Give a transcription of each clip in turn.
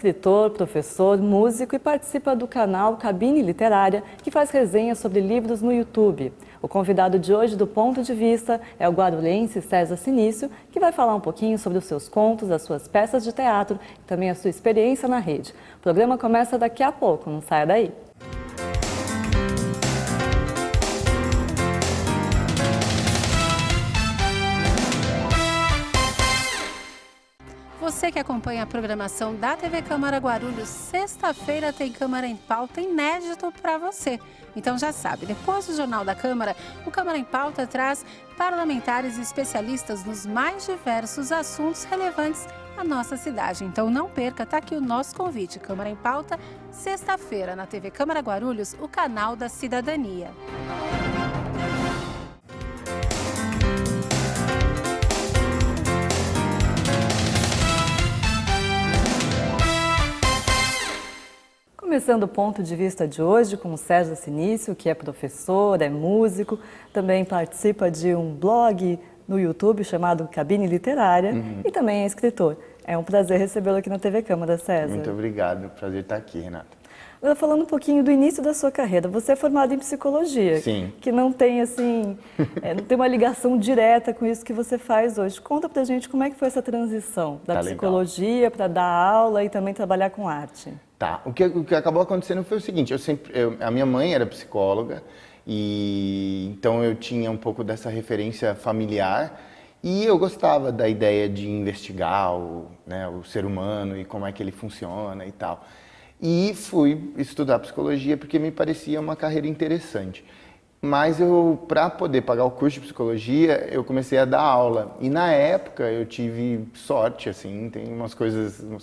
escritor, professor, músico e participa do canal Cabine Literária, que faz resenhas sobre livros no YouTube. O convidado de hoje do Ponto de Vista é o guarulhense César Sinício, que vai falar um pouquinho sobre os seus contos, as suas peças de teatro e também a sua experiência na rede. O programa começa daqui a pouco, não saia daí. Você que acompanha a programação da TV Câmara Guarulhos, sexta-feira tem Câmara em Pauta inédito para você. Então já sabe, depois do Jornal da Câmara, o Câmara em Pauta traz parlamentares e especialistas nos mais diversos assuntos relevantes à nossa cidade. Então não perca, tá aqui o nosso convite. Câmara em Pauta, sexta-feira na TV Câmara Guarulhos, o canal da cidadania. Começando o ponto de vista de hoje com o César Sinício, que é professor, é músico, também participa de um blog no YouTube chamado Cabine Literária e também é escritor. É um prazer recebê-lo aqui na TV Câmara, César. Muito obrigado, prazer estar aqui, Renata. Agora, falando um pouquinho do início da sua carreira, você é formado em psicologia, Sim. Que não tem assim, não tem uma ligação direta com isso que você faz hoje. Conta pra gente como é que foi essa transição da psicologia para dar aula e também trabalhar com arte. Tá, o que acabou acontecendo foi o seguinte, a minha mãe era psicóloga e então eu tinha um pouco dessa referência familiar e eu gostava da ideia de investigar o ser humano e como é que ele funciona e tal. E fui estudar psicologia porque me parecia uma carreira interessante. Mas para poder pagar o curso de psicologia, eu comecei a dar aula. E na época eu tive sorte, assim, tem umas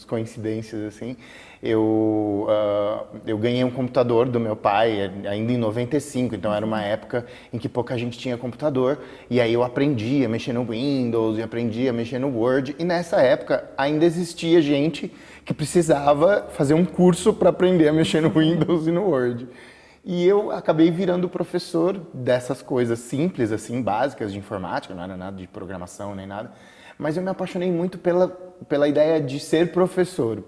coincidências, assim. Eu ganhei um computador do meu pai, ainda em 95, então era uma época em que pouca gente tinha computador. E aí eu aprendi a mexer no Windows, e aprendi a mexer no Word. E nessa época ainda existia gente que precisava fazer um curso para aprender a mexer no Windows e no Word. E eu acabei virando professor dessas coisas simples, assim, básicas de informática, não era nada de programação nem nada, mas eu me apaixonei muito pela ideia de ser professor,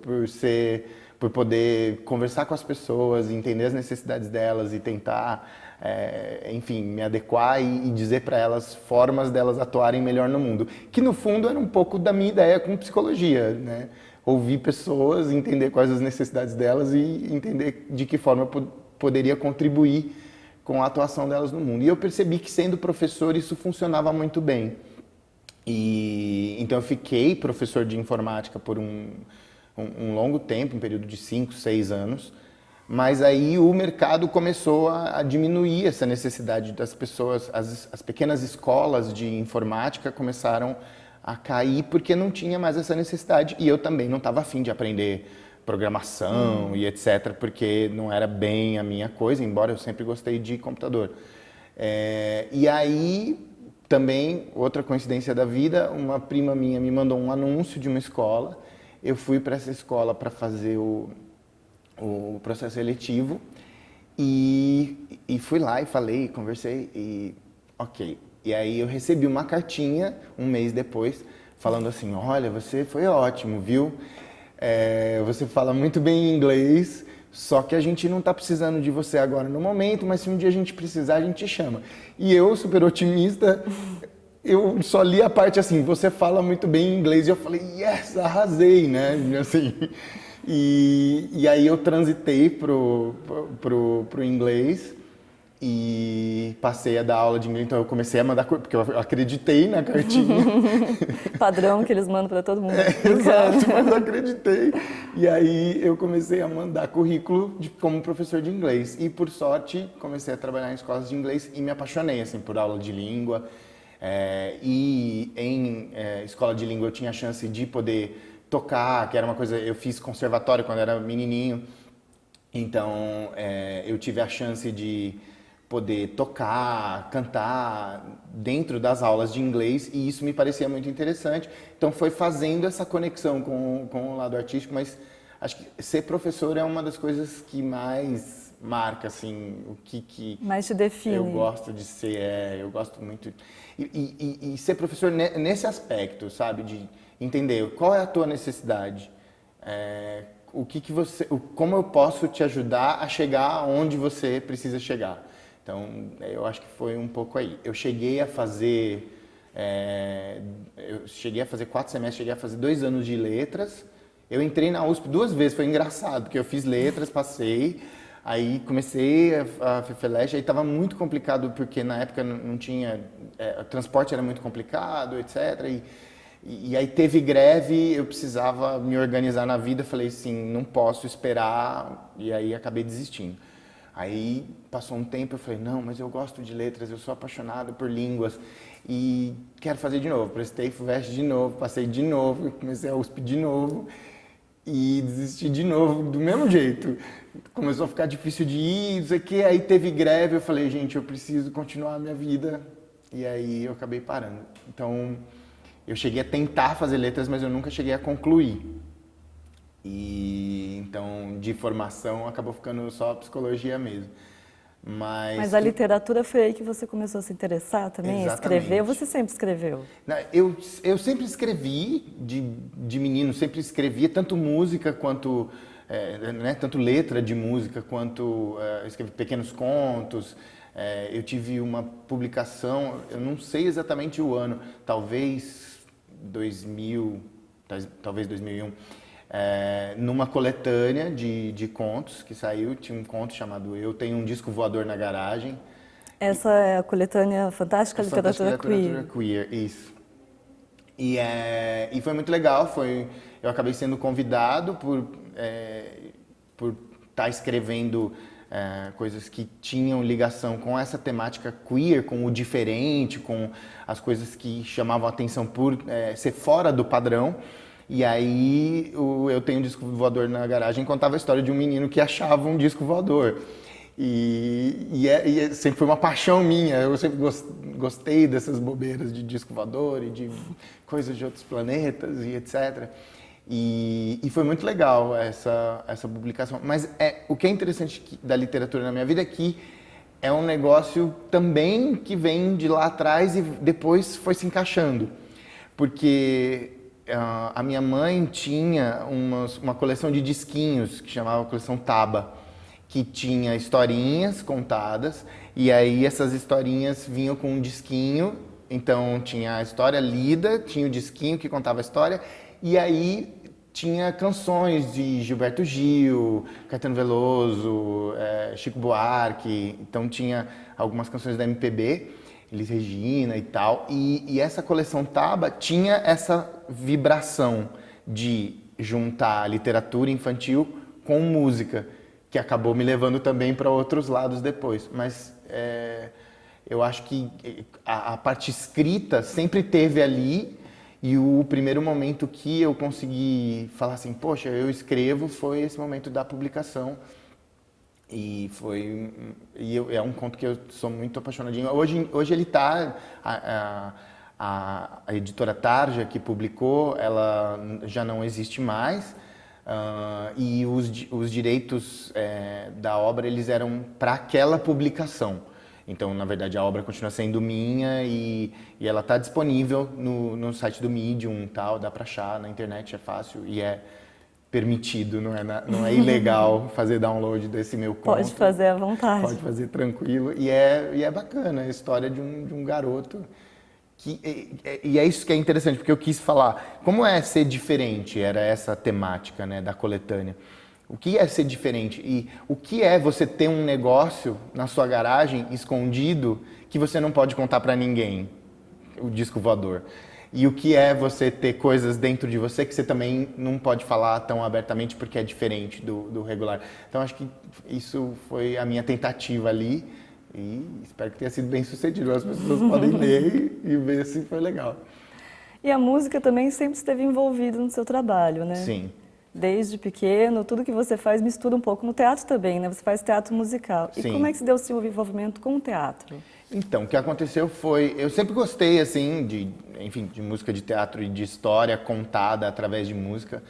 por poder conversar com as pessoas, entender as necessidades delas e tentar, enfim, me adequar e dizer para elas formas delas atuarem melhor no mundo, que no fundo era um pouco da minha ideia com psicologia, né? Ouvir pessoas, entender quais as necessidades delas e entender de que forma eu poderia contribuir com a atuação delas no mundo. E eu percebi que, sendo professor, isso funcionava muito bem. E então eu fiquei professor de informática por um longo tempo, um período de 5, 6 anos, mas aí o mercado começou a diminuir essa necessidade das pessoas, as pequenas escolas de informática começaram a cair porque não tinha mais essa necessidade e eu também não estava afim de aprender programação e etc, porque não era bem a minha coisa, embora eu sempre gostei de computador. E aí, também, outra coincidência da vida, uma prima minha me mandou um anúncio de uma escola, eu fui para essa escola para fazer o processo seletivo e fui lá e falei, conversei e ok. E aí eu recebi uma cartinha, um mês depois, falando assim, olha, você foi ótimo, viu? Você fala muito bem inglês, só que a gente não está precisando de você agora no momento, mas se um dia a gente precisar, a gente te chama. E eu, super otimista, eu só li a parte assim, você fala muito bem inglês, e eu falei, yes, arrasei, né? Assim, e aí eu transitei pro inglês e passei a dar aula de inglês, então eu comecei a mandar, porque eu acreditei na cartinha. Padrão que eles mandam para todo mundo. Exato, mas eu acreditei. E aí eu comecei a mandar currículo como professor de inglês. E por sorte, comecei a trabalhar em escolas de inglês e me apaixonei assim, por aula de língua. E em escola de língua eu tinha a chance de poder tocar, que era uma coisa, eu fiz conservatório quando era menininho. Então eu tive a chance de poder tocar, cantar dentro das aulas de inglês e isso me parecia muito interessante. Então foi fazendo essa conexão com o lado artístico, mas acho que ser professor é uma das coisas que mais marca, assim, o que mais te define. Eu gosto de ser, eu gosto muito. E ser professor nesse aspecto, sabe, de entender qual é a tua necessidade, como eu posso te ajudar a chegar onde você precisa chegar. Então, eu acho que foi um pouco aí. Eu cheguei a fazer 4 semestres, cheguei a fazer 2 anos de letras. Eu entrei na USP 2 vezes, foi engraçado, porque eu fiz letras, passei, aí comecei a FEFELESH, aí estava muito complicado, porque na época não tinha, o transporte era muito complicado, etc. E aí teve greve, eu precisava me organizar na vida, falei assim, não posso esperar, e aí acabei desistindo. Aí passou um tempo, eu falei, não, mas eu gosto de letras, eu sou apaixonado por línguas e quero fazer de novo. Prestei FUVEST de novo, passei de novo, comecei a USP de novo e desisti de novo, do mesmo jeito. Começou a ficar difícil de ir, não sei o quê, aí teve greve, eu falei, gente, eu preciso continuar a minha vida, e aí eu acabei parando. Então, eu cheguei a tentar fazer letras, mas eu nunca cheguei a concluir. E então, de formação, acabou ficando só psicologia mesmo. Mas a literatura foi aí que você começou a se interessar também, a escrever? Ou você sempre escreveu? Não, eu sempre escrevi, de menino, sempre escrevia, tanto música quanto, tanto letra de música, quanto escrevi pequenos contos. Eu tive uma publicação, eu não sei exatamente o ano, talvez 2000, talvez 2001, numa coletânea de contos que saiu, tinha um conto chamado Eu Tenho um Disco Voador na Garagem. Essa é a coletânea Fantástica Literatura Queer, isso. E foi muito legal, eu acabei sendo convidado por estar escrevendo coisas que tinham ligação com essa temática queer, com o diferente, com as coisas que chamavam a atenção por ser fora do padrão. E aí Eu Tenho um Disco Voador na Garagem contava a história de um menino que achava um disco voador. E sempre foi uma paixão minha, eu sempre gostei dessas bobeiras de disco voador e de coisas de outros planetas e etc. E foi muito legal essa publicação. Mas o que é interessante da literatura na minha vida é que é um negócio também que vem de lá atrás e depois foi se encaixando. Porque a minha mãe tinha uma coleção de disquinhos que chamava Coleção Taba, que tinha historinhas contadas, e aí essas historinhas vinham com um disquinho, então tinha a história lida, tinha o disquinho que contava a história, e aí tinha canções de Gilberto Gil, Caetano Veloso, Chico Buarque, então tinha algumas canções da MPB, Elis Regina e tal, e essa coleção Taba tinha essa vibração de juntar literatura infantil com música, que acabou me levando também para outros lados depois. Mas eu acho que a parte escrita sempre teve ali, e o primeiro momento que eu consegui falar assim, poxa, eu escrevo, foi esse momento da publicação. É um conto que eu sou muito apaixonadinho. Hoje ele está... A editora Tarja, que publicou, ela já não existe mais. E os direitos da obra, eles eram para aquela publicação. Então, na verdade, a obra continua sendo minha e ela está disponível no site do Medium, tal, dá para achar na internet, é fácil e é permitido, não é ilegal fazer download desse meu conto. Pode fazer à vontade. Pode fazer tranquilo. E é bacana a história de um garoto. E é isso que é interessante, porque eu quis falar, como é ser diferente, era essa temática, né, da coletânea. O que é ser diferente? E o que é você ter um negócio na sua garagem, escondido, que você não pode contar para ninguém, o disco voador. E o que é você ter coisas dentro de você que você também não pode falar tão abertamente porque é diferente do regular. Então acho que isso foi a minha tentativa ali. E espero que tenha sido bem sucedido. As pessoas podem ler e ver se foi legal. E a música também sempre esteve envolvida no seu trabalho, né? Sim. Desde pequeno, tudo que você faz mistura um pouco no teatro também, né? Você faz teatro musical. E Sim. como é que se deu o seu envolvimento com o teatro? Então, o que aconteceu foi... Eu sempre gostei, assim, de música de teatro e de história contada através de música.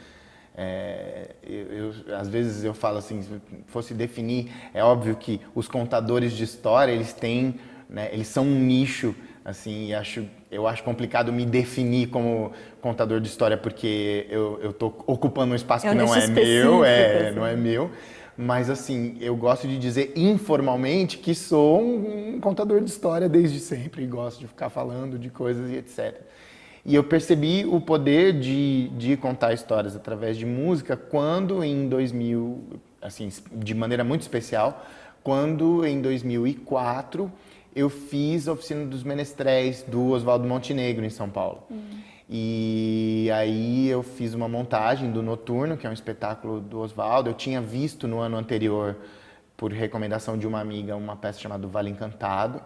Às vezes eu falo assim, se fosse definir, é óbvio que os contadores de história, eles têm, né, eles são um nicho assim, e eu acho complicado me definir como contador de história, porque eu tô ocupando um espaço que não é meu, assim. não é meu. Mas, assim, eu gosto de dizer informalmente que sou um contador de história desde sempre e gosto de ficar falando de coisas e etc. E eu percebi o poder de contar histórias através de música quando em 2000, assim, de maneira muito especial, quando em 2004 eu fiz a Oficina dos Menestréis do Oswaldo Montenegro em São Paulo. E aí eu fiz uma montagem do Noturno, que é um espetáculo do Oswaldo. Eu tinha visto no ano anterior, por recomendação de uma amiga, uma peça chamada Vale Encantado,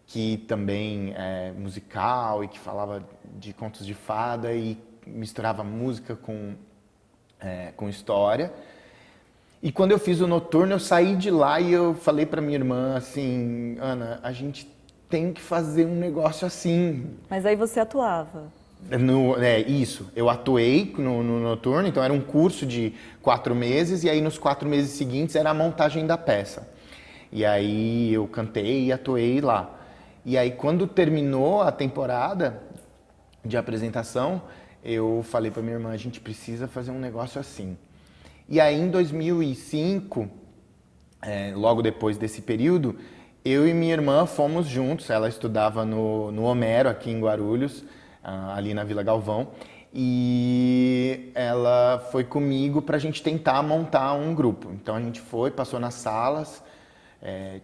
que também é musical e que falava de contos de fada e misturava música com história. E quando eu fiz o Noturno, eu saí de lá e eu falei para minha irmã assim, Ana, a gente tem que fazer um negócio assim. Mas aí você atuava? Isso, eu atuei no Noturno, então era um curso de 4 meses, e aí nos 4 meses seguintes era a montagem da peça. E aí eu cantei e atuei lá. E aí quando terminou a temporada de apresentação, eu falei para minha irmã, a gente precisa fazer um negócio assim. E aí em 2005, logo depois desse período, eu e minha irmã fomos juntos, ela estudava no Homero, aqui em Guarulhos, ali na Vila Galvão, e ela foi comigo para a gente tentar montar um grupo. Então a gente foi, passou nas salas,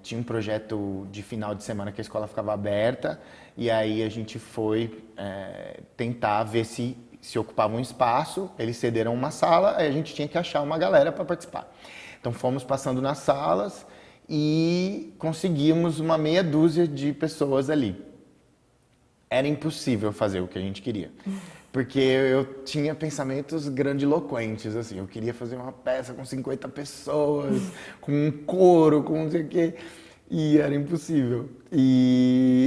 tinha um projeto de final de semana que a escola ficava aberta, e aí a gente foi tentar ver se ocupava um espaço, eles cederam uma sala, aí a gente tinha que achar uma galera para participar. Então fomos passando nas salas e conseguimos uma meia dúzia de pessoas ali. Era impossível fazer o que a gente queria, porque eu tinha pensamentos grandiloquentes, assim, eu queria fazer uma peça com 50 pessoas, com um coro, com não sei o quê, e era impossível.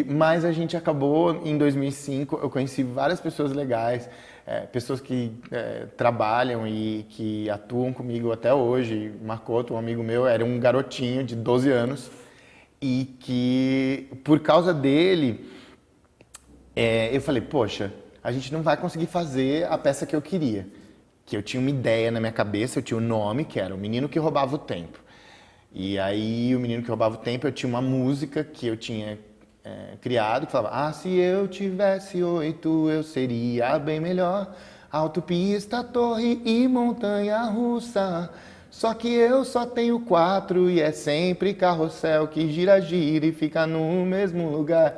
Mas a gente acabou, em 2005, eu conheci várias pessoas legais, pessoas que trabalham e que atuam comigo até hoje. Makoto, um amigo meu, era um garotinho de 12 anos, e que, por causa dele, eu falei, poxa, a gente não vai conseguir fazer a peça que eu queria. Que eu tinha uma ideia na minha cabeça, eu tinha um nome, que era O Menino que Roubava o Tempo. E aí, O Menino que Roubava o Tempo, eu tinha uma música que eu tinha criado, que falava, se eu tivesse 8, eu seria bem melhor. Autopista, torre e montanha-russa. Só que eu só tenho 4 e é sempre carrossel que gira, gira e fica no mesmo lugar.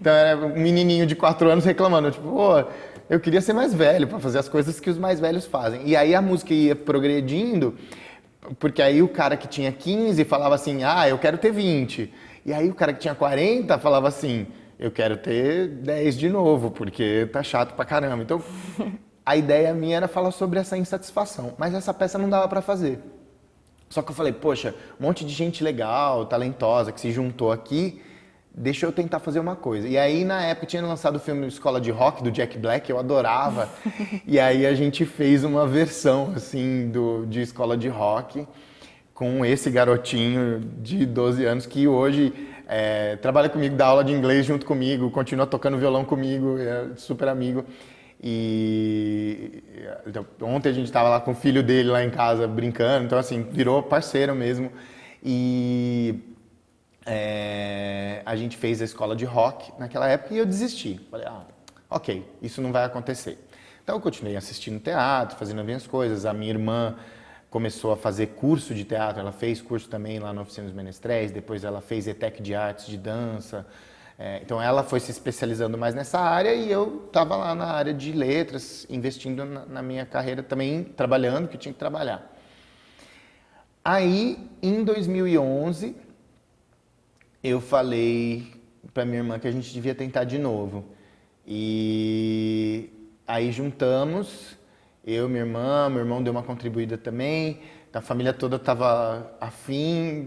Então era um menininho de 4 anos reclamando, tipo, eu queria ser mais velho para fazer as coisas que os mais velhos fazem. E aí a música ia progredindo, porque aí o cara que tinha 15 falava assim, eu quero ter 20. E aí o cara que tinha 40 falava assim, eu quero ter 10 de novo, porque tá chato pra caramba. Então a ideia minha era falar sobre essa insatisfação, mas essa peça não dava para fazer. Só que eu falei, poxa, um monte de gente legal, talentosa, que se juntou aqui, deixa eu tentar fazer uma coisa. E aí, na época, tinha lançado o filme Escola de Rock, do Jack Black, eu adorava. E aí a gente fez uma versão, assim, de Escola de Rock, com esse garotinho de 12 anos, que hoje trabalha comigo, dá aula de inglês junto comigo, continua tocando violão comigo, é super amigo. E então, ontem a gente estava lá com o filho dele lá em casa, brincando. Então, assim, virou parceiro mesmo. E a gente fez a escola de rock naquela época e eu desisti. Falei, ok, isso não vai acontecer. Então eu continuei assistindo teatro, fazendo as minhas coisas. A minha irmã começou a fazer curso de teatro, ela fez curso também lá na Oficina dos Menestréis, depois ela fez ETEC de artes de dança. Então ela foi se especializando mais nessa área e eu estava lá na área de letras, investindo na minha carreira também, trabalhando, que eu tinha que trabalhar. Aí, em 2011... eu falei para minha irmã que a gente devia tentar de novo. E aí juntamos, eu, minha irmã, meu irmão deu uma contribuída também, a família toda estava afim.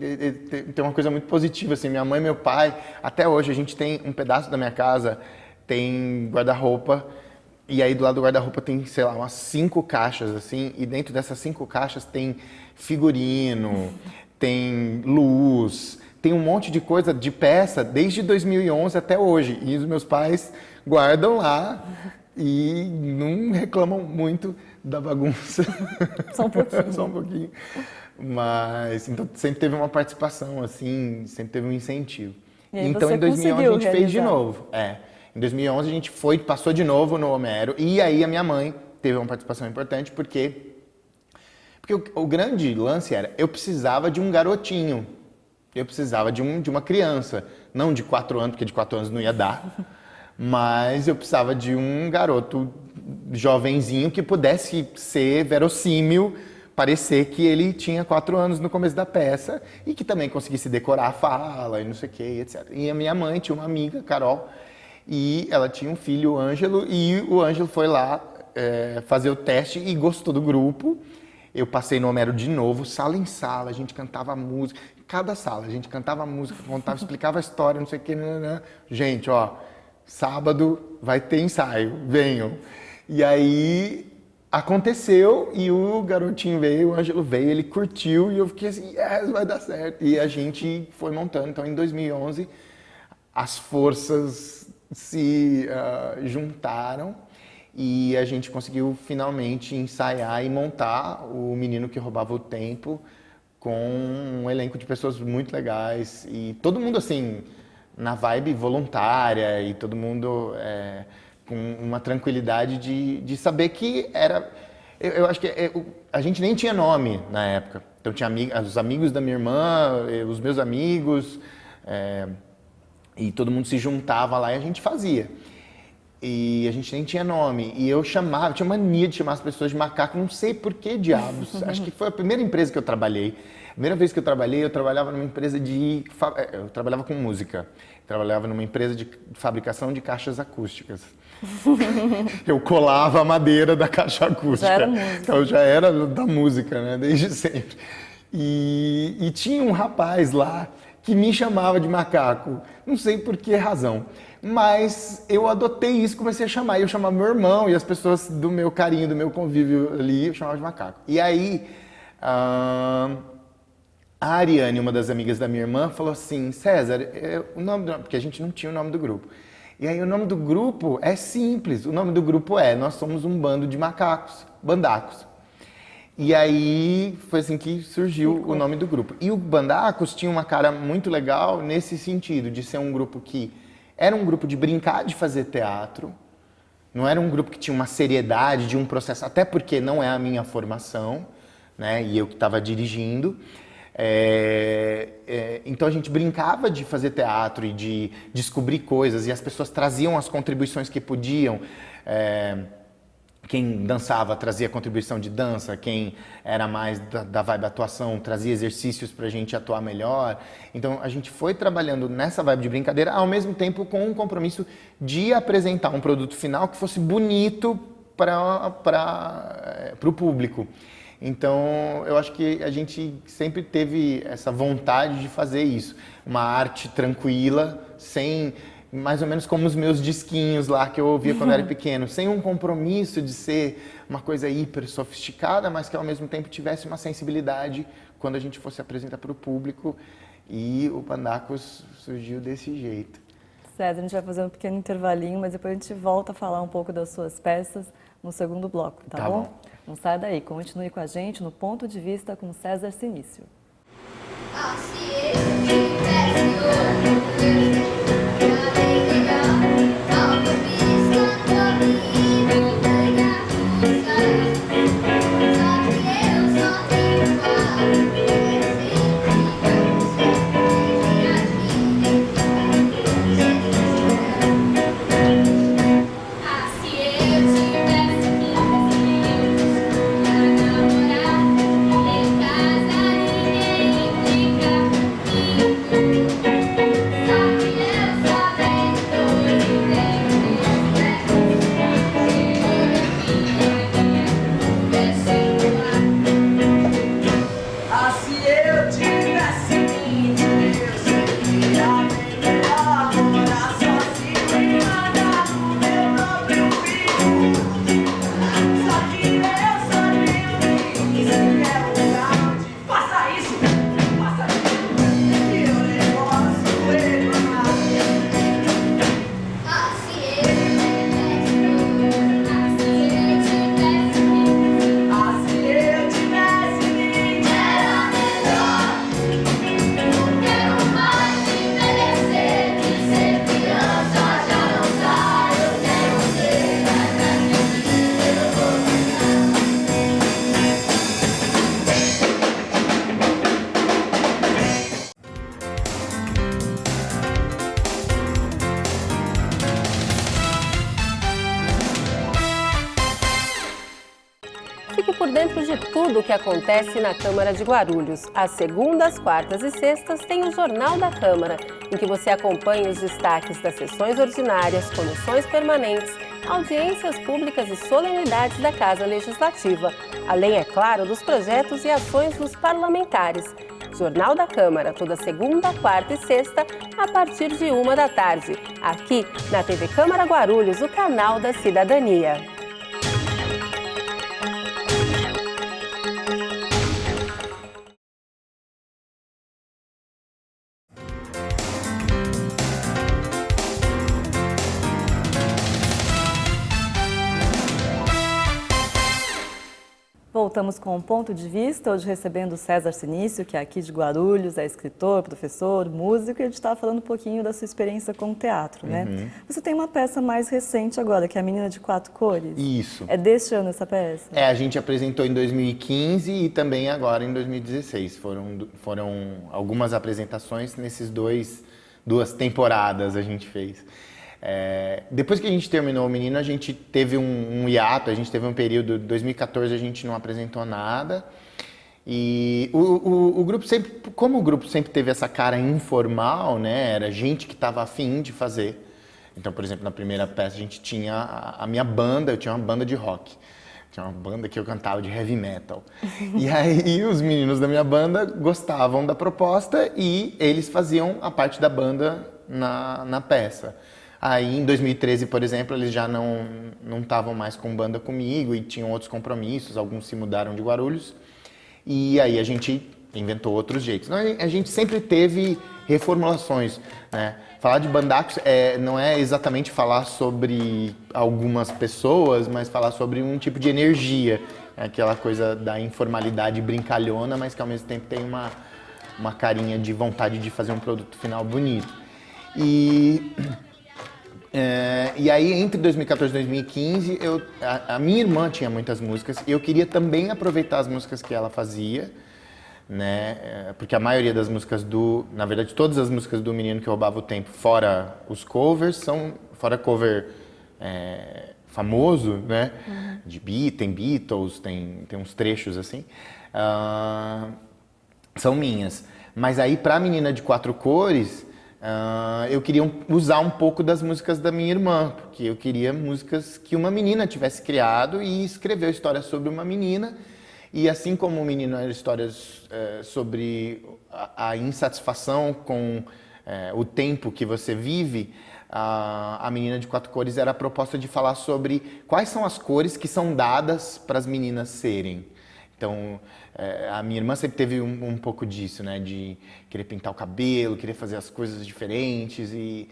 Tem uma coisa muito positiva, assim, minha mãe e meu pai, até hoje a gente tem um pedaço da minha casa, tem guarda-roupa, e aí do lado do guarda-roupa tem, sei lá, umas 5 caixas, assim, e dentro dessas 5 caixas tem figurino, tem luz, tem um monte de coisa de peça desde 2011 até hoje. E os meus pais guardam lá e não reclamam muito da bagunça. Só um pouquinho. Só um pouquinho. Mas então, sempre teve uma participação, assim, sempre teve um incentivo. E aí então você em 2011 a gente conseguiu fez de realizar. novo. Em 2011 a gente passou de novo no Homero. E aí a minha mãe teve uma participação importante porque o grande lance era, eu precisava de um garotinho. Eu precisava de uma criança. Não de 4 anos, porque de 4 anos não ia dar. Mas eu precisava de um garoto jovenzinho que pudesse ser verossímil, parecer que ele tinha 4 anos no começo da peça e que também conseguisse decorar a fala e não sei o que, etc. E a minha mãe tinha uma amiga, Carol, e ela tinha um filho, o Ângelo, e o Ângelo foi lá fazer o teste e gostou do grupo. Eu passei no Homero de novo, sala em sala, a gente cantava música, cada sala, a gente cantava música, contava, explicava a história, não sei o que, gente, ó, sábado vai ter ensaio, venham. E aí aconteceu e o garotinho veio, o Ângelo veio, ele curtiu e eu fiquei assim, yes, vai dar certo. E a gente foi montando, então em 2011 as forças se juntaram e a gente conseguiu finalmente ensaiar e montar o Menino que Roubava o Tempo com um elenco de pessoas muito legais e todo mundo assim, na vibe voluntária e todo mundo com uma tranquilidade de saber que era... Eu acho que a gente nem tinha nome na época. Então tinha os amigos da minha irmã, os meus amigos, e todo mundo se juntava lá e a gente fazia. E a gente nem tinha nome. E eu tinha mania de chamar as pessoas de macaco, não sei por que diabos. Acho que foi a primeira empresa que eu trabalhei. A primeira vez que eu trabalhava numa empresa eu trabalhava com música. Eu trabalhava numa empresa de fabricação de caixas acústicas. Eu colava a madeira da caixa acústica. Já era música. Então já era da música, né? Desde sempre. E tinha um rapaz lá que me chamava de macaco. Não sei por que razão. Mas eu adotei isso, comecei a chamar. Eu chamava meu irmão e as pessoas do meu carinho, do meu convívio ali, eu chamava de macaco. E aí, a Ariane, uma das amigas da minha irmã, falou assim, César, porque a gente não tinha o nome do grupo. E aí o nome do grupo é simples, o nome do grupo nós somos um bando de macacos, bandacos. E aí foi assim que surgiu o nome do grupo. E o Bandacos tinha uma cara muito legal nesse sentido, de ser um grupo que era um grupo de brincar, de fazer teatro, não era um grupo que tinha uma seriedade de um processo, até porque não é a minha formação, né? E eu que estava dirigindo. Então a gente brincava de fazer teatro e de descobrir coisas e as pessoas traziam as contribuições que podiam. Quem dançava trazia contribuição de dança, quem era mais da vibe da atuação trazia exercícios para a gente atuar melhor. Então a gente foi trabalhando nessa vibe de brincadeira, ao mesmo tempo com um compromisso de apresentar um produto final que fosse bonito para o público. Então, eu acho que a gente sempre teve essa vontade de fazer isso. Uma arte tranquila, sem... mais ou menos como os meus disquinhos lá que eu ouvia quando era pequeno. Sem um compromisso de ser uma coisa hiper sofisticada, mas que ao mesmo tempo tivesse uma sensibilidade quando a gente fosse apresentar para o público. E o Bandacos surgiu desse jeito. César, a gente vai fazer um pequeno intervalinho, mas depois a gente volta a falar um pouco das suas peças no segundo bloco, tá bom? Não sai daí, continue com a gente no Ponto de Vista com César Cinício. Se eu tivesse outro tudo o que acontece na Câmara de Guarulhos. Às segundas, quartas e sextas tem o Jornal da Câmara, em que você acompanha os destaques das sessões ordinárias, comissões permanentes, audiências públicas e solenidades da Casa Legislativa, além, é claro, dos projetos e ações dos parlamentares. Jornal da Câmara, toda segunda, quarta e sexta, a partir de 13h, aqui na TV Câmara Guarulhos, o canal da cidadania. Voltamos com um ponto de vista, hoje recebendo o César Sinício, que é aqui de Guarulhos, é escritor, professor, músico, e a gente estava falando um pouquinho da sua experiência com o teatro, né? Você tem uma peça mais recente agora, que é A Menina de Quatro Cores. Isso. É deste ano essa peça? A gente apresentou em 2015 e também agora em 2016. Foram algumas apresentações nesses duas temporadas a gente fez. Depois que a gente terminou o Menino, a gente teve um hiato, a gente teve um período, 2014 a gente não apresentou nada. E o grupo sempre, como o grupo sempre teve essa cara informal, né, era gente que estava afim de fazer. Então, por exemplo, na primeira peça a gente tinha a minha banda, eu tinha uma banda de rock. Tinha uma banda que eu cantava de heavy metal. E aí os meninos da minha banda gostavam da proposta e eles faziam a parte da banda na peça. Aí, em 2013, por exemplo, eles já não estavam mais com banda comigo e tinham outros compromissos, alguns se mudaram de Guarulhos. E aí a gente inventou outros jeitos. A gente sempre teve reformulações, né? Falar de Bandacos não é exatamente falar sobre algumas pessoas, mas falar sobre um tipo de energia. Aquela coisa da informalidade brincalhona, mas que ao mesmo tempo tem uma carinha de vontade de fazer um produto final bonito. E aí, entre 2014 e 2015, a minha irmã tinha muitas músicas e eu queria também aproveitar as músicas que ela fazia, né? Porque a maioria das músicas na verdade, todas as músicas do Menino que Roubava o Tempo, fora os covers, fora cover famoso, né? Tem Beatles, tem uns trechos assim, são minhas. Mas aí, pra Menina de Quatro Cores, eu queria usar um pouco das músicas da minha irmã, porque eu queria músicas que uma menina tivesse criado e escreveu histórias sobre uma menina. E assim como o Menino eram histórias sobre a insatisfação com o tempo que você vive, a Menina de Quatro Cores era a proposta de falar sobre quais são as cores que são dadas para as meninas serem. Então, a minha irmã sempre teve um pouco disso, né? De querer pintar o cabelo, querer fazer as coisas diferentes e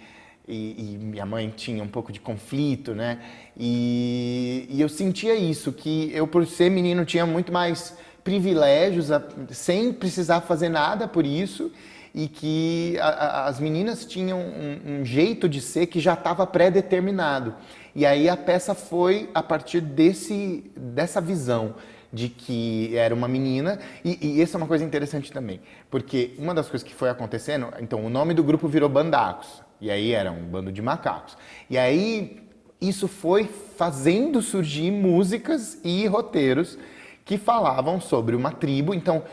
minha mãe tinha um pouco de conflito, né? E eu sentia isso, que eu, por ser menino, tinha muito mais privilégios sem precisar fazer nada por isso e que as meninas tinham um jeito de ser que já estava pré-determinado. E aí a peça foi a partir dessa visão de que era uma menina, e essa é uma coisa interessante também, porque uma das coisas que foi acontecendo, então o nome do grupo virou Bandacos, e aí era um bando de macacos, e aí isso foi fazendo surgir músicas e roteiros que falavam sobre uma tribo. Então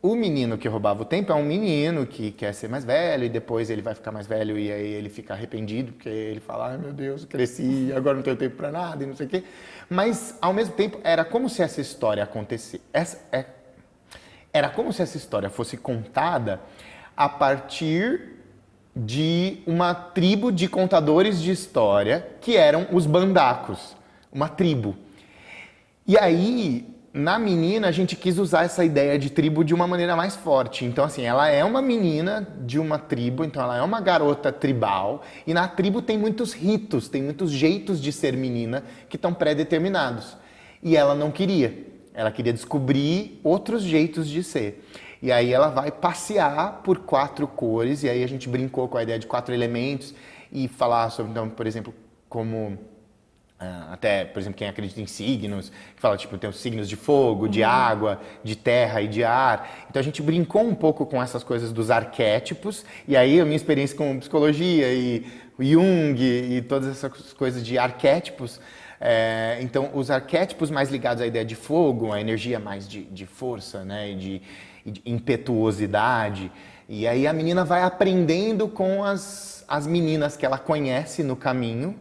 o menino que roubava o tempo é um menino que quer ser mais velho, e depois ele vai ficar mais velho e aí ele fica arrependido, porque ele fala, ai meu Deus, cresci, agora não tenho tempo para nada e não sei o quê. Mas, ao mesmo tempo, era como se essa história acontecesse. Era como se essa história fosse contada a partir de uma tribo de contadores de história, que eram os Bandacos, uma tribo. E aí, na menina, a gente quis usar essa ideia de tribo de uma maneira mais forte. Então, assim, ela é uma menina de uma tribo, então ela é uma garota tribal, e na tribo tem muitos ritos, tem muitos jeitos de ser menina que estão pré-determinados. E ela não queria. Ela queria descobrir outros jeitos de ser. E aí ela vai passear por 4 cores, e aí a gente brincou com a ideia de 4 elementos, e falar sobre, então, por exemplo, como... até, por exemplo, quem acredita em signos, que fala, tipo, tem os signos de fogo, de água, de terra e de ar. Então a gente brincou um pouco com essas coisas dos arquétipos, e aí a minha experiência com psicologia e Jung e todas essas coisas de arquétipos Então, os arquétipos mais ligados à ideia de fogo, a energia mais de força, né, e de impetuosidade. E aí a menina vai aprendendo com as meninas que ela conhece no caminho.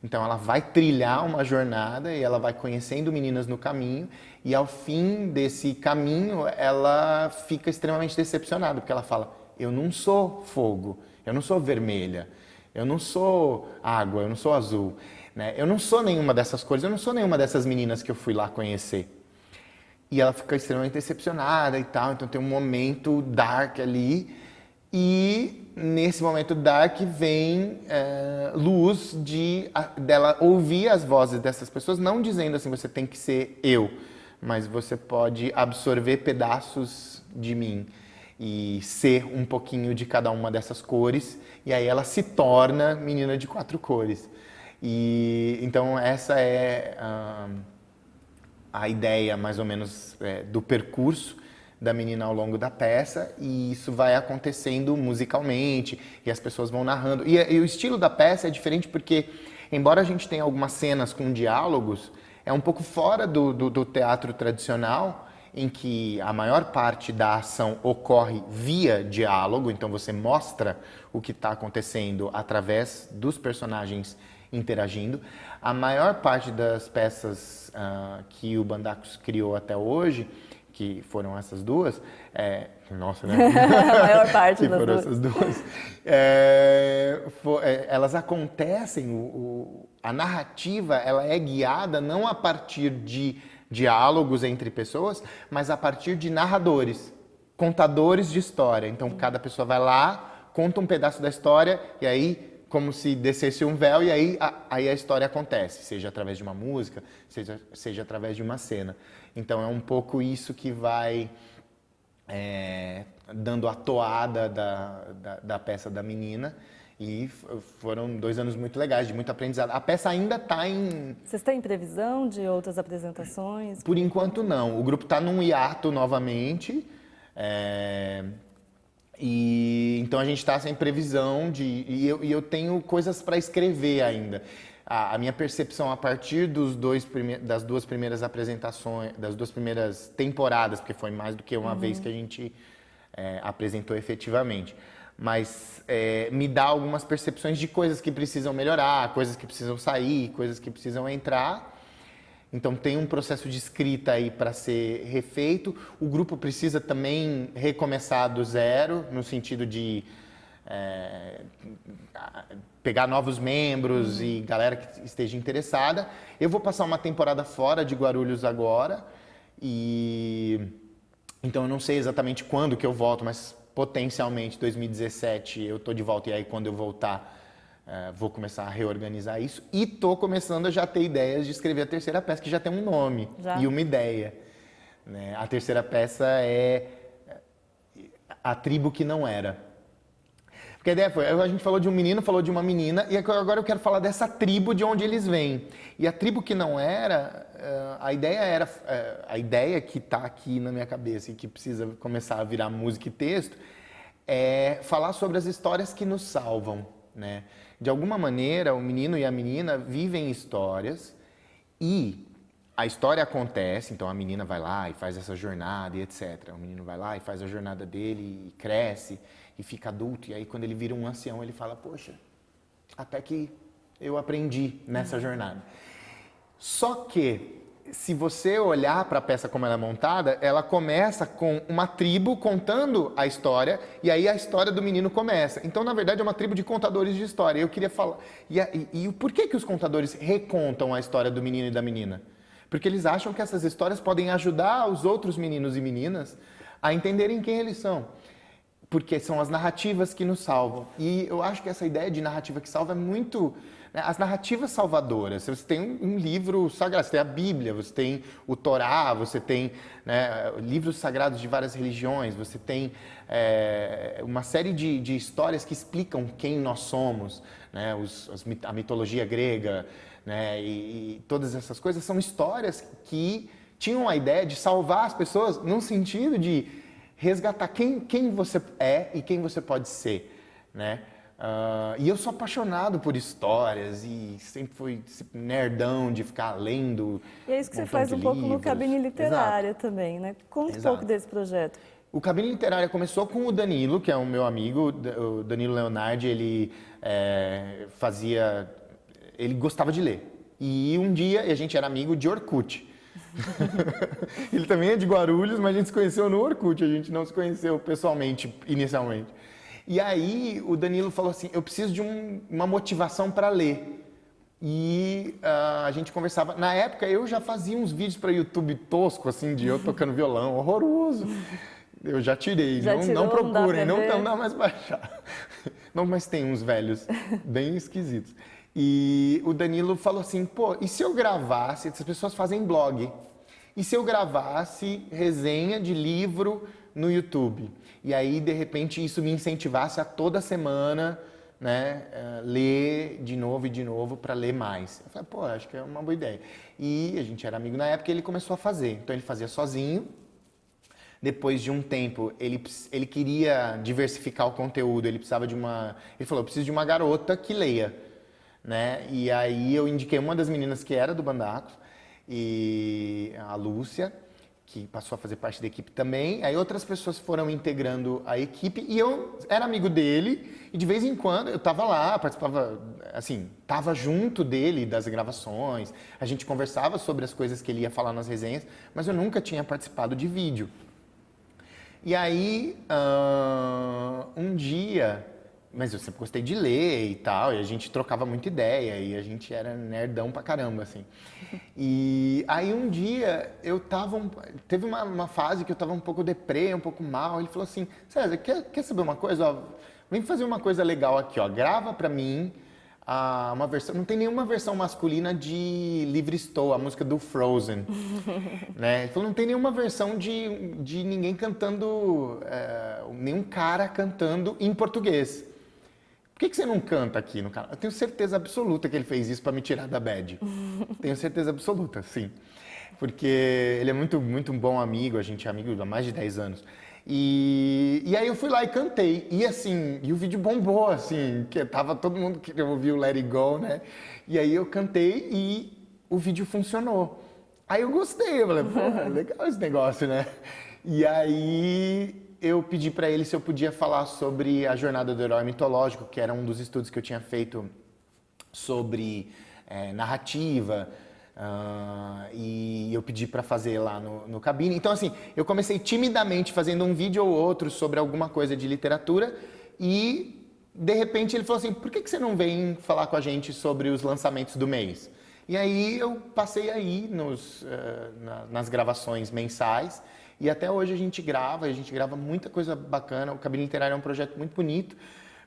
Então ela vai trilhar uma jornada e ela vai conhecendo meninas no caminho. E ao fim desse caminho, ela fica extremamente decepcionada, porque ela fala, eu não sou fogo, eu não sou vermelha, eu não sou água, eu não sou azul, né? Eu não sou nenhuma dessas cores, eu não sou nenhuma dessas meninas que eu fui lá conhecer. E ela fica extremamente decepcionada e tal, então tem um momento dark ali. E nesse momento dark vem luz dela ouvir as vozes dessas pessoas, não dizendo assim, você tem que ser eu, mas você pode absorver pedaços de mim e ser um pouquinho de cada uma dessas cores, e aí ela se torna menina de 4 cores. E então essa é a ideia, mais ou menos, do percurso da menina ao longo da peça, e isso vai acontecendo musicalmente, e as pessoas vão narrando. E o estilo da peça é diferente porque, embora a gente tenha algumas cenas com diálogos, é um pouco fora do teatro tradicional, em que a maior parte da ação ocorre via diálogo, então você mostra o que está acontecendo através dos personagens interagindo. A maior parte das peças que o Bandacos criou até hoje, que foram essas duas, nossa, né? A maior parte que das foram duas. essas duas, elas acontecem, a narrativa ela é guiada não a partir de diálogos entre pessoas, mas a partir de narradores, contadores de história. Então cada pessoa vai lá, conta um pedaço da história, e aí como se descesse um véu, e aí a história acontece, seja através de uma música, seja através de uma cena. Então é um pouco isso que vai dando a toada da peça da menina, e foram 2 anos muito legais, de muito aprendizado. A peça ainda está em... Vocês têm previsão de outras apresentações? Por enquanto não, o grupo está num hiato novamente, e então a gente está sem previsão e eu tenho coisas para escrever ainda. A minha percepção a partir das 2 primeiras apresentações, das 2 primeiras temporadas, porque foi mais do que uma vez que a gente apresentou efetivamente, mas me dá algumas percepções de coisas que precisam melhorar, coisas que precisam sair, coisas que precisam entrar. Então tem um processo de escrita aí para ser refeito. O grupo precisa também recomeçar do zero, no sentido de pegar novos membros e galera que esteja interessada. Eu vou passar uma temporada fora de Guarulhos agora, e então eu não sei exatamente quando que eu volto, mas potencialmente 2017 eu tô de volta, e aí quando eu voltar vou começar a reorganizar isso, e estou começando a já ter ideias de escrever a terceira peça, que já tem um nome e uma ideia, né? A terceira peça é A Tribo que Não Era. Porque a ideia foi, a gente falou de um menino, falou de uma menina, e agora eu quero falar dessa tribo de onde eles vêm. E a tribo que não era, a ideia que está aqui na minha cabeça e que precisa começar a virar música e texto, é falar sobre as histórias que nos salvam, né? De alguma maneira, o menino e a menina vivem histórias e a história acontece, então a menina vai lá e faz essa jornada e etc. O menino vai lá e faz a jornada dele e cresce e fica adulto. E aí quando ele vira um ancião, ele fala, poxa, até que eu aprendi nessa jornada. Só que, se você olhar para a peça como ela é montada, ela começa com uma tribo contando a história, e aí a história do menino começa. Então, na verdade, é uma tribo de contadores de história. Eu queria falar... E por que os contadores recontam a história do menino e da menina? Porque eles acham que essas histórias podem ajudar os outros meninos e meninas a entenderem quem eles são. Porque são as narrativas que nos salvam. E eu acho que essa ideia de narrativa que salva é muito... As narrativas salvadoras, você tem um livro sagrado, você tem a Bíblia, você tem o Torá, você tem, né, livros sagrados de várias religiões, você tem uma série de histórias que explicam quem nós somos, né, a mitologia grega, né, e todas essas coisas são histórias que tinham a ideia de salvar as pessoas num sentido de resgatar quem você é e quem você pode ser, né? E eu sou apaixonado por histórias e sempre fui nerdão de ficar lendo. E é isso que você montão faz de um pouco no livros. Cabine Literária Exato. também, né? Conta um Exato. pouco desse projeto. O Cabine Literária começou com o Danilo, que é o meu amigo, o Danilo Leonardi, ele ele gostava de ler. E um dia, a gente era amigo de Orkut. Ele também é de Guarulhos, mas a gente se conheceu no Orkut, a gente não se conheceu pessoalmente, inicialmente. E aí o Danilo falou assim, eu preciso de uma motivação para ler. E a gente conversava. Na época eu já fazia uns vídeos para YouTube tosco, assim, de eu tocando violão, horroroso. Eu já tirei, não procurem, não dá mais pra baixar. Não, mas tem uns velhos bem esquisitos. E o Danilo falou assim, pô, e se eu gravasse, essas pessoas fazem blog, e se eu gravasse resenha de livro no YouTube? E aí, de repente, isso me incentivasse a toda semana, né, ler de novo e de novo para ler mais. Eu falei, pô, acho que é uma boa ideia. E a gente era amigo na época e ele começou a fazer. Então ele fazia sozinho. Depois de um tempo, ele queria diversificar o conteúdo, ele precisava de uma... Ele falou, eu preciso de uma garota que leia, né? E aí eu indiquei uma das meninas que era do Bandacos, e a Lúcia, que passou a fazer parte da equipe também. Aí outras pessoas foram integrando a equipe e eu era amigo dele e de vez em quando eu tava lá, participava, assim, tava junto dele das gravações, a gente conversava sobre as coisas que ele ia falar nas resenhas, mas eu nunca tinha participado de vídeo. E aí, um dia, mas eu sempre gostei de ler e tal, e a gente trocava muita ideia, e a gente era nerdão pra caramba, assim. E aí um dia, teve uma fase que eu tava um pouco deprê, um pouco mal, ele falou assim, César, quer saber uma coisa? Ó, vem fazer uma coisa legal aqui, ó, grava pra mim uma versão, não tem nenhuma versão masculina de Livre Estou, a música do Frozen, né? Ele falou, não tem nenhuma versão de ninguém cantando, nenhum cara cantando em português. Por que você não canta aqui no canal? Eu tenho certeza absoluta que ele fez isso para me tirar da bad. Tenho certeza absoluta, sim. Porque ele é muito, muito um bom amigo, a gente é amigo há mais de 10 anos. E aí eu fui lá e cantei. E assim, o vídeo bombou, assim, que tava todo mundo que ouviu o Let It Go, né? E aí eu cantei e o vídeo funcionou. Aí eu gostei, eu falei, pô, legal esse negócio, né? E aí eu pedi para ele se eu podia falar sobre a jornada do herói mitológico, que era um dos estudos que eu tinha feito sobre narrativa, e eu pedi para fazer lá no Cabine. Então, assim, eu comecei timidamente fazendo um vídeo ou outro sobre alguma coisa de literatura e, de repente, ele falou assim, por que você não vem falar com a gente sobre os lançamentos do mês? E aí eu passei aí nas gravações mensais e até hoje a gente grava muita coisa bacana. O Cabine Literária é um projeto muito bonito,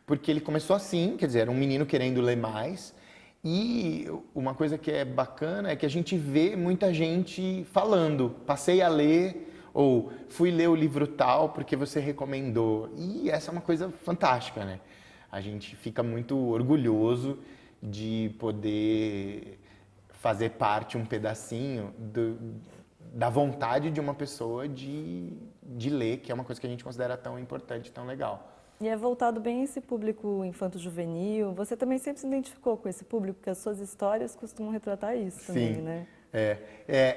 porque ele começou assim, quer dizer, era um menino querendo ler mais. E uma coisa que é bacana é que a gente vê muita gente falando, passei a ler ou fui ler o livro tal porque você recomendou. E essa é uma coisa fantástica, né? A gente fica muito orgulhoso de poder fazer parte, um pedacinho da vontade de uma pessoa de ler, que é uma coisa que a gente considera tão importante, tão legal. E é voltado bem a esse público infanto-juvenil. Você também sempre se identificou com esse público, porque as suas histórias costumam retratar isso também, né?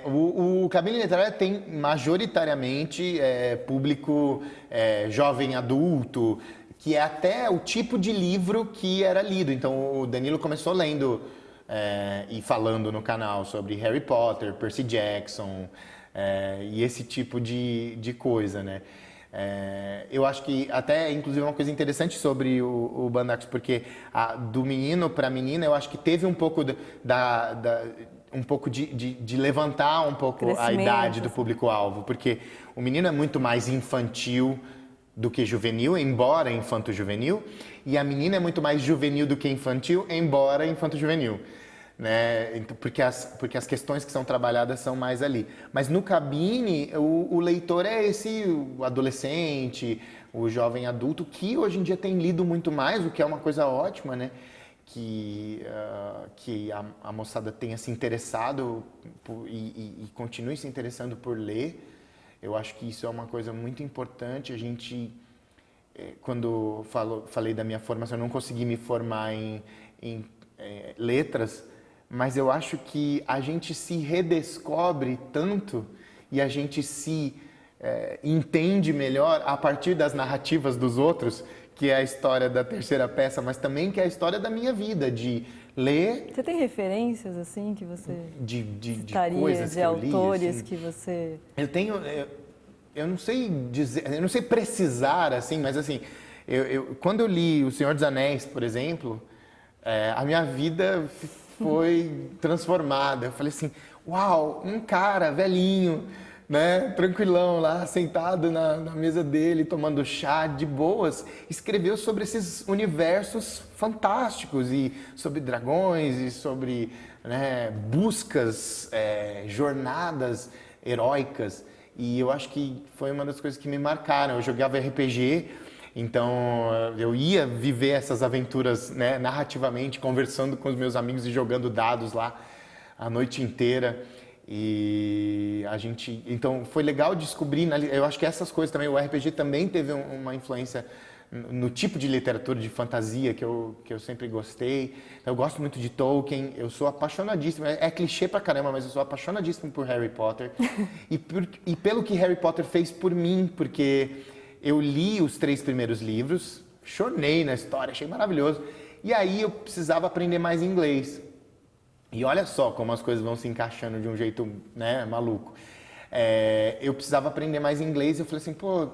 O Cabine Literária tem majoritariamente público jovem adulto, que é até o tipo de livro que era lido. Então o Danilo começou lendo e falando no canal sobre Harry Potter, Percy Jackson e esse tipo de coisa, né? Eu acho que até, inclusive, uma coisa interessante sobre o Bandacos, porque do menino para a menina, eu acho que teve um pouco um pouco de levantar um pouco a idade do público-alvo, porque o menino é muito mais infantil do que juvenil, embora infanto-juvenil, e a menina é muito mais juvenil do que infantil, embora infanto-juvenil. Né? Então, porque as questões que são trabalhadas são mais ali. Mas no Cabine, o leitor é o adolescente, o jovem adulto, que hoje em dia tem lido muito mais, o que é uma coisa ótima, né? Que a moçada tenha se interessado e continue se interessando por ler. Eu acho que isso é uma coisa muito importante, a gente quando falei da minha formação, eu não consegui me formar em letras, mas eu acho que a gente se redescobre tanto e a gente se entende melhor a partir das narrativas dos outros, que é a história da terceira peça, mas também que é a história da minha vida, de ler... Você tem referências, assim, que você de citaria, coisas de que eu li, autores assim. que você... Eu não sei dizer, eu não sei precisar, assim, mas assim, quando eu li O Senhor dos Anéis, por exemplo, a minha vida foi transformada. Eu falei assim, uau, um cara velhinho, né, tranquilão lá, sentado na mesa dele, tomando chá, de boas, escreveu sobre esses universos fantásticos e sobre dragões e sobre, né, buscas, jornadas heróicas. E eu acho que foi uma das coisas que me marcaram. Eu jogava RPG, então eu ia viver essas aventuras, né, narrativamente, conversando com os meus amigos e jogando dados lá a noite inteira. E então foi legal descobrir, eu acho que essas coisas também, o RPG também teve uma influência no tipo de literatura de fantasia que eu sempre gostei. Eu gosto muito de Tolkien, eu sou apaixonadíssimo, é clichê pra caramba, mas eu sou apaixonadíssimo por Harry Potter. e pelo que Harry Potter fez por mim, porque eu li os 3 primeiros livros, chorei na história, achei maravilhoso, e aí eu precisava aprender mais inglês. E olha só como as coisas vão se encaixando de um jeito, né, maluco. Eu precisava aprender mais inglês e eu falei assim, pô,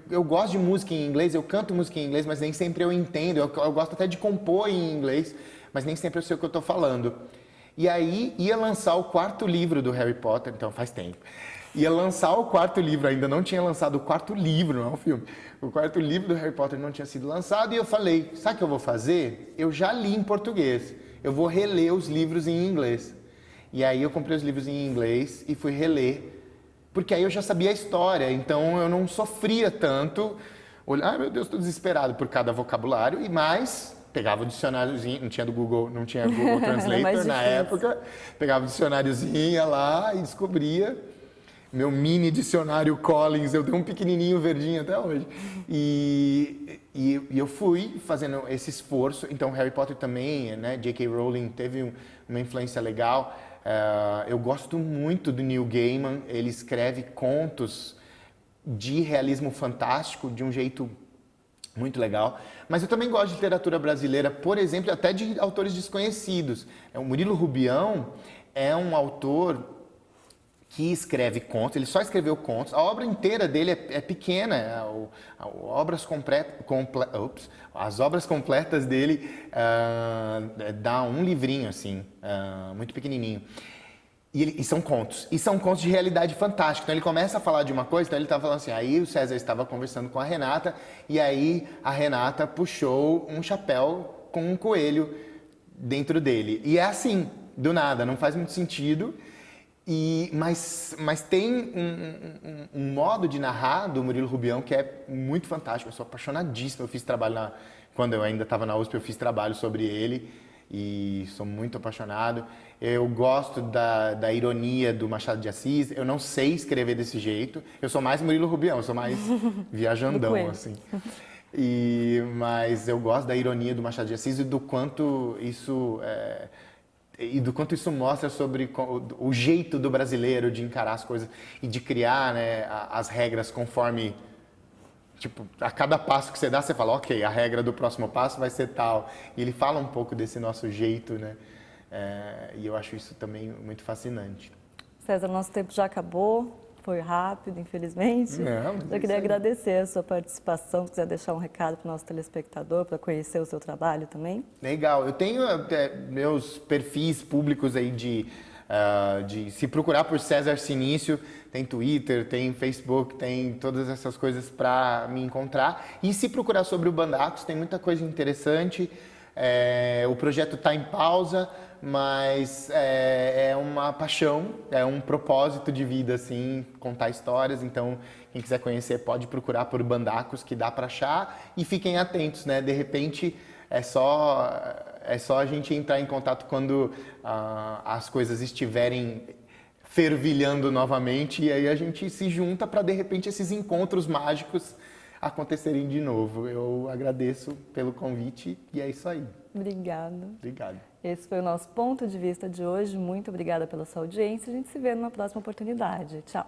eu gosto de música em inglês, eu canto música em inglês, mas nem sempre eu entendo. Eu gosto até de compor em inglês, mas nem sempre eu sei o que eu estou falando. E aí ia lançar o 4º livro do Harry Potter, então faz tempo. Ia lançar o 4º livro, ainda não tinha lançado o 4º livro, não é um filme. O 4º livro do Harry Potter não tinha sido lançado e eu falei, sabe o que eu vou fazer? Eu já li em português. Eu vou reler os livros em inglês. E aí eu comprei os livros em inglês e fui reler, porque aí eu já sabia a história, então eu não sofria tanto. Ai meu Deus, estou desesperado por cada vocabulário, e mais, pegava o dicionáriozinho, não tinha Google Translator na época, pegava o dicionáriozinho, ia lá e descobria. Meu mini dicionário Collins, eu tenho um pequenininho verdinho até hoje. E eu fui fazendo esse esforço. Então, Harry Potter também, né? J.K. Rowling teve uma influência legal. Eu gosto muito do Neil Gaiman. Ele escreve contos de realismo fantástico de um jeito muito legal. Mas eu também gosto de literatura brasileira, por exemplo, até de autores desconhecidos. O Murilo Rubião é um autor que escreve contos, ele só escreveu contos, a obra inteira dele é pequena, as obras completas dele dá um livrinho assim, muito pequenininho. E são contos de realidade fantástica. Então ele começa a falar de uma coisa, então ele estava falando assim, aí o César estava conversando com a Renata, e aí a Renata puxou um chapéu com um coelho dentro dele. E é assim, do nada, não faz muito sentido. Mas tem um modo de narrar do Murilo Rubião que é muito fantástico. Eu sou apaixonadíssimo. Eu fiz trabalho quando eu ainda estava na USP, eu fiz trabalho sobre ele e sou muito apaixonado. Eu gosto da ironia do Machado de Assis. Eu não sei escrever desse jeito. Eu sou mais Murilo Rubião, eu sou mais viajandão, assim. Mas eu gosto da ironia do Machado de Assis e do quanto isso mostra sobre o jeito do brasileiro de encarar as coisas e de criar, né, as regras conforme, tipo, a cada passo que você dá, você fala, ok, a regra do próximo passo vai ser tal. E ele fala um pouco desse nosso jeito, né? E eu acho isso também muito fascinante. César, nosso tempo já acabou. Foi rápido, infelizmente. Não, eu queria agradecer a sua participação. Se quiser deixar um recado para o nosso telespectador, para conhecer o seu trabalho também. Legal. Eu tenho meus perfis públicos aí de se procurar por César Sinício, tem Twitter, tem Facebook, tem todas essas coisas para me encontrar. E se procurar sobre o Bandacos, tem muita coisa interessante. O projeto está em pausa, mas é uma paixão, é um propósito de vida, assim, contar histórias. Então, quem quiser conhecer pode procurar por Bandacos, que dá para achar. E fiquem atentos, né? De repente, é só a gente entrar em contato quando as coisas estiverem fervilhando novamente. E aí a gente se junta para, de repente, esses encontros mágicos acontecerem de novo. Eu agradeço pelo convite e é isso aí. Obrigada. Obrigado. Esse foi o nosso ponto de vista de hoje. Muito obrigada pela sua audiência. A gente se vê numa próxima oportunidade. Tchau.